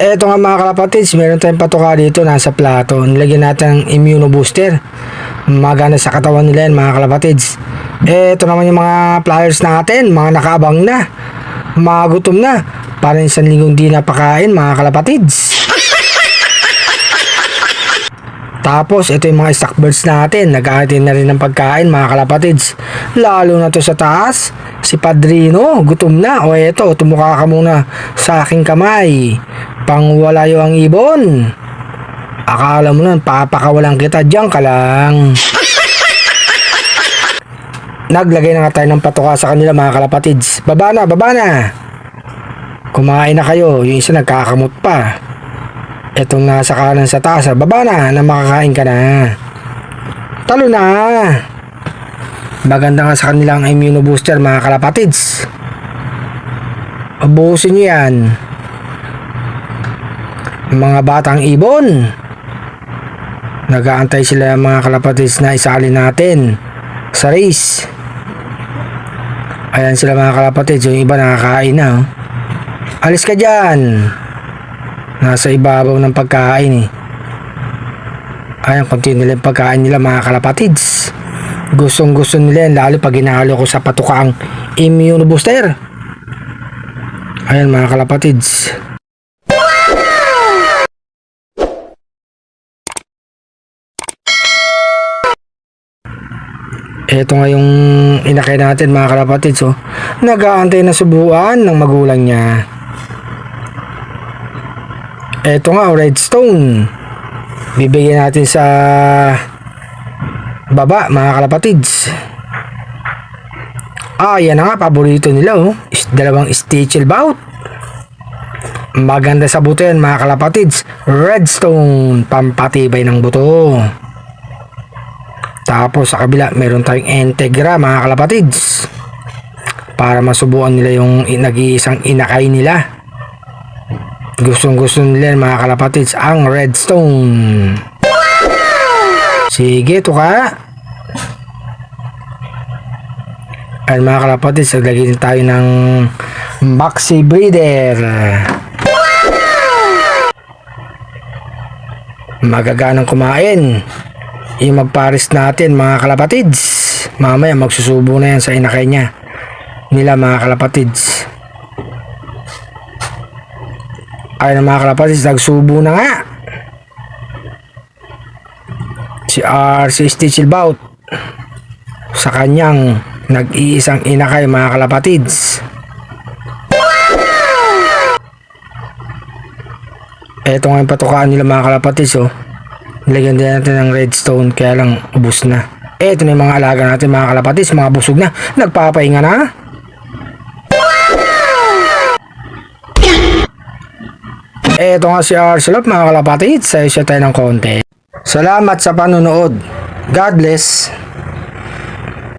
Eto nga mga kalapatids, meron tayong patuka dito nasa plato. Nilagyan natin ng immunobooster. Magana sa katawan nila yan mga kalapatids. Eto naman yung mga flyers natin, mga nakaabang na. Mga gutom na. Parang isang linggong di napakain mga kalapatids. Tapos ito yung mga stockbirds natin, nag-aatin na rin ng pagkain mga kalapatids. Lalo na to sa taas, si Padrino, gutom na. O eto, tumuka ka muna sa aking kamay. Pangwalayo ang ibon. Akala mo nun, papakawalan kita, diyan ka lang. Naglagay na nga tayo ng patuka sa kanila mga kalapatids. Baba na, baba na. Kumain na kayo, yung isa nagkakamot pa. Etong nasa kanan sa taas, baba na makakain ka na. Talo na. Maganda nga sa kanilang immunobooster mga kalapatids. Ubusin nyo yan. Mga batang ibon. Nag-aantay sila mga kalapatids na isali natin sa race. Ayan sila mga kalapatids, yung iba nakakain na. Alis ka dyan. Nasa ibabaw ng pagkain eh. Ayan, konti nila yung pagkain nila mga kalapatids. Gustong gusto nila yan, lalo pag ginahalo ko sa patukaang immunobooster. Ayan mga kalapatids. Ito nga yung inakay natin mga kalapatids. Oh. Nag-aantay na subuan ng magulang niya. Ito nga, redstone. Bibigyan natin sa baba, mga kalapatids. Yan na nga, paborito nila, oh. Dalawang stitchel bout. Maganda sa buto yan, mga kalapatids. Redstone, pampatibay ng buto. Tapos sa kabila, meron tayong Entegra, mga kalapatids. Para masubukan nila yung nag-iisang inakay nila. Gustong gusto nila mga kalapatids ang redstone. Sige, tuka. Ay mga kalapatids, naglagay tayo ng maxi breeder. Magaganang kumain. Yung magparis natin mga kalapatids. Mamaya magsusubo na yan sa inakay niya nila mga kalapatids. Ayun mga kalapatids, nagsubo na nga. Si RC Stitchel Bout sa kanyang nag-iisang inakay mga kalapatids. Eto nga yung patukaan nila mga kalapatids. Oh. Nilagyan din natin ng redstone kaya lang ubos na. Eto na yung mga alaga natin mga kalapatids, mga busog na. Nagpapahinga na. Eto nga si Arcelop mga kalapatids, sa tayo ng konti. Salamat sa panonood. God bless.